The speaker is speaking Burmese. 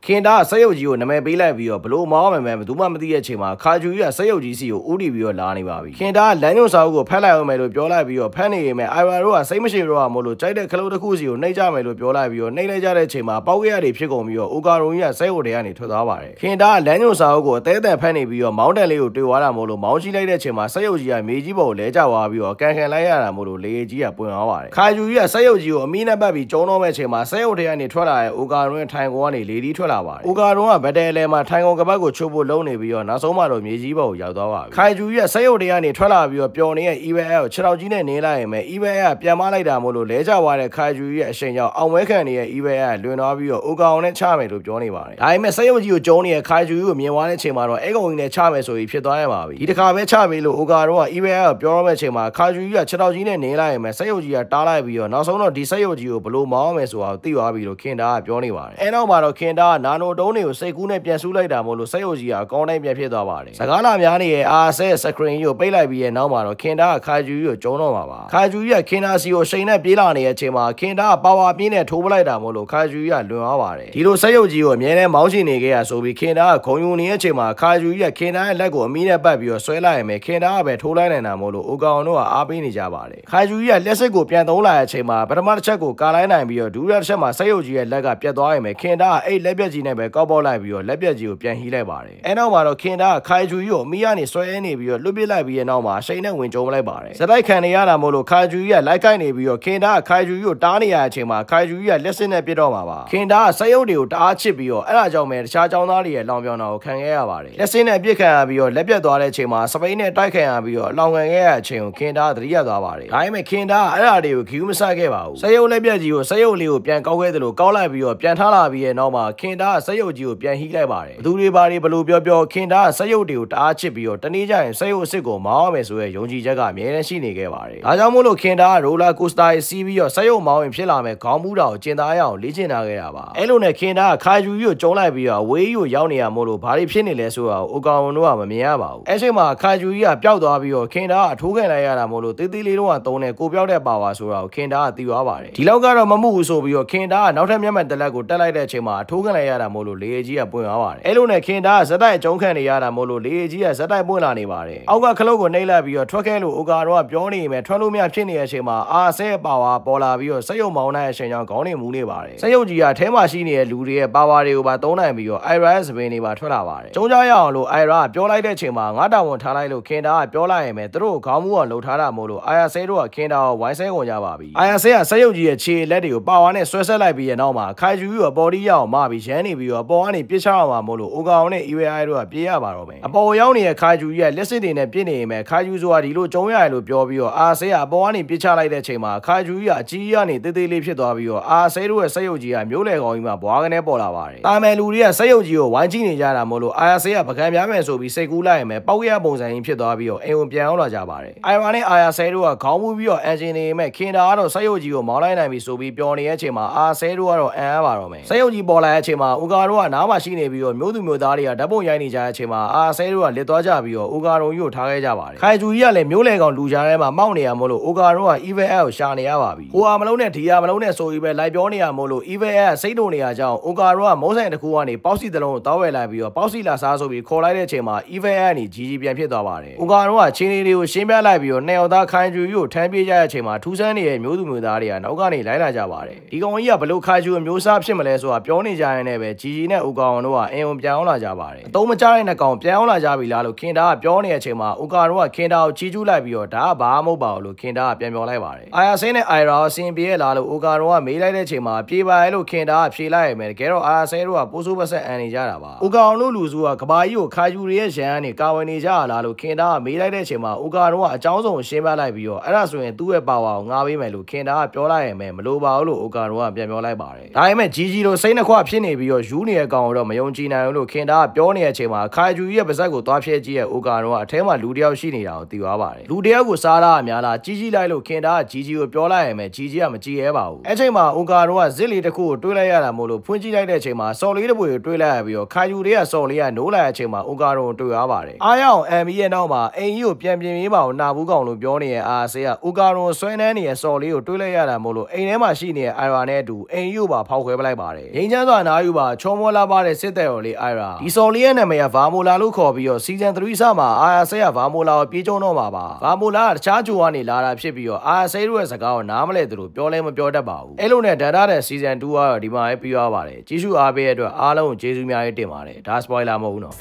ခင်တာစက်ရုပ်ကြီးကိုနာမည်ပေးလိုက်ပြီးတော့ဘလို့မောင်းမယ်ဘယ်သူမှမသိတဲ့အချိန်မှာခါဂျူကြီးကစက်ရုပ်ကြီးစီကိုဦးတည်ပြီးတော့လာနေပါပြီခင်တာလမ်းညွှန်စာအုပ်ကိုဖတ်လိုက်အောင်မယ်လို့ပြောလိုက်ပြီးတော့ဖတ်နေရင်အိုင်ဝါတို့ကစိတ်မရှိတော့မို့လို့ကြိုက်တဲ့ခလုတ်တစ်ခုစီကိုနှိပ်ကြမယ်လို့ပြောလိုက်ပြီးတော့နှိပ်လိုက်ကြတဲ့အချိန်မှာပေါက်ရရတွေဖြစ်ကုန်ပြီးတော့အိုကာရုံကြီးကစက်ရုပ်တွေကနေထွက်သွားပါတယ်ခင်တာလမ်းညွှန်စာအုပ်ကိုအသေးအံဖတ်နေပြီးတော့မောင်းတန်လေးကိုတွေ့သွားတာမို့လို့မောင်းကြည့်လိုက်တဲ့အချိန်မှာစက်ရုပ်ကြီးကမြေကြီးပေါ်ကိုလဲကျသွားပြီးတော့ကန်ခံလိုက်ရတာမို့လို့လေကြီးကပွင့်သွားပါတယ်ခါဂျူကြီးကစက်ရုပ်ကြီးကိုအမီးနဲ့ပတ်ပြီးကျုံတော့မဲ့အချိန်မှာစက်ရုပ်တွေကနေထွက်လာတဲ့အိုကာရုံရဲ့ထိုင်ကုန်ကနေလေဒီထွက်လာပါတယ်အိုကာရုံကဗတ်တယ်လဲမှာထိုင်ကုန်ကပတ်ကိုချိုးဖို့လုံးနေပြီးတော့နောက်ဆုံးမှတော့မြေကြီးပေါ်ကိုရောက်သွားပါပြီခိုင်ဂျူကြီးကစက်ရုပ်တွေကနေထွက်လာပြီးတော့ပျော်နေတဲ့ EVL ကိုခြေထောက်ကြီးနဲ့နင်းလိုက်ရင်ပဲ EVL ကပြန်မလိုက်တာမို့လို့လဲကျသွားတဲ့ခိုင်ဂျူကြီးရဲ့အရှိန်ကြောင့်အောင်ဝဲခံနေတဲ့ EVL ကလွင်သွားပြီးတော့အိုကောင်နဲ့ချမယ်လို့ပြောနေပါတယ်ဒါပေမဲ့စက်ရုပ်ကြီးကိုကျုံနေတဲ့ခိုင်ဂျူကြီးကိုမြင်သွားတဲ့အချိန်မှာတော့အဲ့ကောင်ကြီးနဲ့ချမယ်ဆိုပြီးဖြစ်သွားရပါပြီဒီတစ်ခါပဲချပြီလို့အိုကာတော့က EVL ကိုပြောရမယ့်အချိန်မှာခိုင်ဂျူကြီးကခြေထောက်ကြီးနဲ့နင်းလိုက်ရင်ပဲစက်ရုပ်ကြီးကတားလိုက်ပြီးတော့နောက်ဆုံးတော့ဒီစက်ရုပ်ကြီးကိုဘလို့မောင်းမယ်ဆိုတာကိုသိသွားပြီလို့ခင်တာကပြောနေပါတယ်အဲနောက်မှာတော့ခင်တာကနာနိုတုံးတွေကိုစိတ်ကူးနဲ့ပြန်ဆူးလိုက်တာမို့လို့စက်ရုပ်ကြီးကအကောင်းတိုင်းပြန်ဖြစ်သွားပါတယ်စကားလာများနေရဲ့ RSS စကရင်ကြီးကိုပိတ်လိုက်ပြီးရဲ့နောက်မှာတော့ခင်တာကခိုင်ဂျူကြီးကိုကျုံတော့မှာပါခိုင်ဂျူကြီးကခင်တာစီကိုရှိန်နဲ့ပြေးလာနေတဲ့အချိန်မှာခင်တာကပါဝါပြင်းနဲ့ထိုးပလိုက်တာမို့လို့ခိုင်ဂျူကြီးကလွန်သွားပါတယ်ဒီလိုစက်ရုပ်ကြီးကိုအမြဲတမ်းမောင်းချနေခဲ့ရဆိုပြီးခင်တာကခုံယူနေတဲ့အချိန်မှာခိုင်ဂျူကြီးကခင်တာရဲ့လက်ကိုအမီးနဲ့ပတ်ပြီးတော့ဆွဲလိုက်ရင်ပဲခင်တာကပဲထိုးလိုက်နိုင်တာမို့လို့အိုကောင်တို့ကအားပေးနေကြပါတယ်ခိုင်ဂျူကြီးကလက်စစ်ကိုပြန်သုံးလာတဲ့အချိန်မှာပထမတစ်ချက်ကိုကာလိုက်နိုင်ပြီးတော့ဒုတိယတစ်ချက်မှာစက်ရုပ်ကြီးရဲ့လက်ကပြတ်သွားရင်ပဲခင်တာကအဲ့လက်ပြက်ကြီးနဲ့ပဲကောက်ပေါက်လိုက်ပြီးတော့လက်ပြက်ကြီးကိုပြန်ဟီးလိုက်ပါတယ်အဲနောက်မှာတော့ခင်တာကခိုင်ဂျူကြီးကိုအမီးကနေဆွဲနေပြီးတော့လွတ်ပစ်လိုက်ပြီးရဲ့နောက်မှာရှိန်နဲ့ဝင်ကျုံလိုက်ပါတယ်စတိုက်ခံနေရတာမို့လို့ခိုင်ဂျူကြီးကလိုက်ကိုက်နေပြီးတော့ခင်တာကခိုင်ဂျူကြီးကိုတားနေရတဲ့အချိန်မှာခိုင်ဂျူကြီးကလက်စစ်နဲ့ပြစ်တော့မှာပါခင်တာကစက်ရုပ်တွေကိုတအားချစ်ပြီးတော့အဲ့ဒါကြောင့်ပဲတခြားចောင်းသားတွေရဲ့လောင်ပြောင်တာကိုခံခဲ့ရပါတယ်လက်စစ်နဲ့ပြစ်ခံရပြီးတော့လက်ပြတ်သွားတဲ့အချိန်မှာစပိန်နဲ့တိုက်ခံရပြီးတော့လောင်ခံခဲ့ရတဲ့အချိန်ကိုခင်တာကသတိရသွားပါတယ်ဒါပေမဲ့ခင်တာကအဲ့ဒါတွေကိုဂီယူမဆခဲ့ပါဘူးစက်ရုပ်လက်ပြတ်ကြီးကိုစက်ရုပ်လေးကိုပြန်ကောက်ခဲ့သလိုကောက်လိုက်ပြီးတော့ပြန်ထားလာပြီးရဲ့နောက်မှာခင်တာကစက်ရုပ်ကြီးကိုပြန်ဟီးလိုက်ပါတယ်ဘသူတွေဘာတွေဘလို့ပြောခင်တာကစက်ရုပ်တွေကိုတအားချစ်ပြီးတော့တနေ့ကျရင်စက်ရုပ်အစ်စ်ကိုမောင်းရမယ်ဆိုရဲယုံကြည်ချက်ကအမြဲတမ်းရှိနေခဲ့ပါတယ်ဒါကြောင့်မို့လို့ခင်တာကရိုလာကိုစတာစီးပြီးတော့စက်ရုပ်မောင်းရင်ဖြစ်လာမယ်ခေါင်းမူးတာကိုကျင်သားရအောင်လေ့ကျင့်ထားခဲ့တာပါအဲ့လိုနဲ့ခင်တာကခိုင်ဂျူကြီးကိုကျုံလိုက်ပြီးတော့ဝေးကြီးကိုရောက်နေရမို့လို့ဘာတွေဖြစ်နေလဲဆိုတာကိုအိုကောင်တို့ကမမြင်ရပါဘူးအဲ့ချိန်မှာခိုင်ဂျူကြီးကပျောက်သွားပြီးတော့ခင်တာကအထိုးခံလိုက်ရတာမို့လို့တေးသေးလေးတော့သုံးတဲ့ကိုပျောက်တဲ့ပါဝါဆိုတာကိုခင်တာကသိသွားပါတယ်ဒီလောက်ကတော့မမှုဘူးဆိုပြီးတော့ခင်တာကနောက်ထပ်မျက်မှန်တလက်ကိုတက်လိုက်တဲ့အချိန်မှာအထိုးခံလိုက်ရတာမို့လို့လေကြီးကပွင့်သွားပါတယ်အဲ့လိုနဲ့ခင်တာကဇက်တိုက်အကျုံးခံနေရတာမို့လို့လေကြီးကဇက်တိုက်ပွင့်လာနေပါတယ်အောက်ကခလုတ်ကိုနှိပ်လိုက်ပြီးတော့ထွက်ခဲ့လို့အိုကာတော့ကပြောနေမယ်ထွက်လို့မရဖြစ်နေတဲ့အချိန်မှာအာဆဲပါဝါပေါ်လာပြီးတော့စက်ရုပ်မောင်းတဲ့အချိန်ကြောင့်ခေါင်းနေမူးနေပါတယ်စက်ရုပ်ကြီးကထဲမှာရှိနေတဲ့လူတွေရဲ့ပါဝါတွေကိုပါသုံးနိုင်ပြီးတော့ IRS ဘင်းတွေပါထွက်လာပါတယ်ကျုံးကြရအောင်လို့ IRA ပြောလိုက်တဲ့အချိန်မှာငါတာဝန်ထားလိုက်လို့ခင်တာကပြောလိုက်ရင်ပဲသူတို့ခေါင်းမူးအောင်လှုပ်ထားတာမို့လို့ IRS တို့ကခင်တာကိုဝိုင်းဆဲကုန်ကြပါပြီ IRS ကစက်ရုပ်ကြီးရဲ့ခြေလက်တွေကိုပါဝါနဲ့ဆွဲဆက်လိုက်ပြီးရဲ့နောက်မှာခိုင်ဂျူကြီးကိုပေါ်တီးရအောင်မပြီးရမ်းနေပြီးတော့ပေါ်ကနေပြစ်ချအောင်မှာမို့လို့အိုကောင်နဲ့ EVI တို့ကပြေးရပါတော့မယ်အပေါ်ရောက်နေတဲ့ခိုင်ဂျူကြီးရဲ့လက်စစ်တွေနဲ့ပြစ်နေရင်ပဲခိုင်ဂျူဆိုတာဒီလိုကျုံးရတယ်လို့ပြောပြီးတော့အာဆဲကအပေါ်ကနေပြစ်ချလိုက်တဲ့အချိန်မှာခိုင်ဂျူကြီးကအကြီးကနေတေးသေးလေးဖြစ်သွားပြီးတော့အာဆဲတို့ရဲ့စက်ရုပ်ကြီးကမျိုးလေကောင်ကြီးမှာဘွားကနေပေါ်လာပါတယ်တာမယ်လူတွေကစက်ရုပ်ကြီးကိုဝိုင်းကြည့်နေကြတာမို့လို့အာဆဲကပကံပြားမယ်ဆိုပြီးစိတ်ကူးလိုက်ရင်ပဲပေါက်ရပုံစံကြီးဖြစ်သွားပြီးတော့အိမ်ဝင်ပြန်အောင်လာကြပါတယ်အိုင်ဝါနဲ့အာဆဲတို့ကခေါင်းမူးပြီးတော့အန်ဂျင်နေမဲ့ခင်တာကတော့စက်ရုပ်ကြီးကိုမောင်းလိုက်နိုင်ပြီဆိုပြီးပျော်နေတဲ့အချိန်မှာအာဆဲတို့ကတော့အန်ရပါတော့မယ်စက်ရုပ်ကြီးပေါ်လာတဲ့အချိန်မှာအိုကာတို့ကနားမှာရှိနေပြီးတော့မျိုးသူမျိုးသားတွေကဓာတ်ပုံရိုက်နေကြတဲ့အချိန်မှာအာဆဲတို့ကလစ်သွားကြပြီးတော့အိုကာတို့ကြီးကိုထားခဲ့ကြပါတယ်ခိုင်ဂျူကြီးကလည်းမျိုးလေကောင်လူကြားထဲမှာမောက်နေရမို့လို့အိုကာတို့က EVL ကိုရှာနေရပါပြီဟိုဟာမလုံးနဲ့ဒီဟာမလုံးနဲ့ဆိုပြီးပဲလိုက်ပြောနေရမို့လို့ EVL ကစိတ်တုန်နေရကြောင်းအိုကာတို့ကမုန်းဆိုင်တစ်ခုကနေပေါက်စီတလုံးကိုတောက်ဝဲလိုက်ပြီးတော့ပေါက်စီလာစားဆိုပြီးခေါ်လိုက်တဲ့အချိန်မှာ EVL ကနေကြီးပြန်ဖြစ်သွားပါတယ်အိုကာတို့ကချင်းလေးတွေကိုရှင်းပြလိုက်ပြီးတော့နှစ်ယောက်သားခိုင်ဂျူကြီးကိုထမ်းပြေးကြတဲ့အချိန်မှာထူးဆန်းနေတဲ့မျိုးသူမျိုးသားတွေကနောက်ကနေလိုက်လာကြပါတယ်ဒီကောင်ကြီးကဘလို့ခိုင်ဂျူမျိုးစားဖြစ်မလဲဆိုတာပြောနေကြရင်လည်းပဲကြီးနဲ့အိုကောင်တို့ကအင်ဝန်ပြန်အောင်လာကြပါတယ်အတုံးမကြတဲ့နှကောင်ပြန်အောင်လာကြပြီလားလို့ခင်တာကပြောနေတဲ့အချိန်မှာအိုကာတို့ကခင်တာကိုချီးကျူးလိုက်ပြီးတော့ဒါကဘာမှမဟုတ်ပါဘူးလို့ခင်တာကပြန်ပြောလိုက်ပါတယ်အာယာဆင်းနဲ့အိုင်ရာအစင်ပြေးလာလို့အိုကာတို့ကမေးလိုက်တဲ့အချိန်မှာပြေးပါရဲ့လို့ခင်တာကဖြေလိုက်ရမယ်တကယ်တော့အာယာဆဲတို့ကပိုးဆိုးပတ်ဆက်အန်နေကြတာပါအိုကောင်တို့လူစုကကဘာကြီးကိုခိုင်ဂျူရဲ့ရန်ကနေကာဝယ်နေကြလားလို့ခင်တာကမေးလိုက်တဲ့အချိန်မှာအိုကာတို့ကအကြောင်းစုံရှင်းပြလိုက်ပြီးတော့အဲ့ဒါဆိုရင်သူ့ရဲ့ပါဝါကိုငားပေးမယ်လို့ခင်တာကပြောလိုက်ရမယ်မလိုပါဘူးလို့အိုကာတို့ကပြန်ပြောလိုက်ပါတယ်ဒါပေမဲ့ကြီးတို့စိတ်နှခွဖြစ်နေပြီးတော့ယူနေတဲ့ကောင်တော့မယုံကြည်နိုင်ဘူးလို့ခင်တာကပြောနေတဲ့အချိန်မှာခိုင်ဂျူရဲ့ပါဇက်ကိုသွားဖြဲကြည့်ရဲ့အိုကာတို့ကအထဲမှာလူတယောက်ရှိနေတာကိုသိသွားပါတယ်လူတယောက်ကိုစားတာအများလားကြီးလိုက်လို့ခင်တာကကြီးကိုပြောလိုက်ရမယ်ကြီးကမကြည်ရဲပါဘူးအဲ့ချိန်မှာအိုကာတို့ကဇစ်လေးတစ်ခုကိုတွေးလိုက်ရတာမို့လို့ဖွင့်ကြည့်လိုက်တဲ့အချိန်မှာစော်လေးတစ်ပွေကိုတွေးလိုက်ရပြီးတော့ခိုင်ဂျူတွေကစော်လေးကနိုးလာတဲ့အချိန်မှာအိုကာတို့တွေ့ရပါတယ်အားရအောင်အမ်ဘီရဲ့နောက်မှာအိမ်ကြီးကိုပြန်ပြင်ပေးပါအောင်နာဘူးကောင်လို့ပြောနေရဲ့အာဆေးကအိုကာတို့ဆွဲနှမ်းနေရဲ့စော်လေးကိုတွေးလိုက်ရတာမို့လို့အိမ်ထဲမှာရှိနေတဲ့အိုင်ရာနဲ့အတူအိမ်ကြီးကိုပါဖောက်ခွဲပလိုက်ပါတယ်ငိမ့်ချမ်းစွာနာယူ မျိုးပါချောမောလာပါတဲ့စစ်တဲ့တော်လေးအိုင်ရာဒီစော်လေးရဲ့နာမည်ကဗာမိုလာလို့ခေါ်ပြီးတော့ season 3စမှာအာယာဆေးကဗာမိုလာကိုပြေးကျုံတော့မှာပါဗာမိုလာကတခြားဂျိုကနေလာတာဖြစ်ပြီးတော့အာယာဆေးတို့ရဲ့စကားကိုနားမလဲသူတို့ပြောလဲမပြောတတ်ပါဘူးအဲ့လိုနဲ့ဒန်တာတဲ့ season 2ကတော့ဒီမှာပဲပြီးသွားပါတယ်ကြီးစုအားပေးရတဲ့အတွက်အားလုံးကိုကျေးဇူးများကြီးတင်ပါတယ်ဒါ spoiler မဟုတ်ဘူးနော်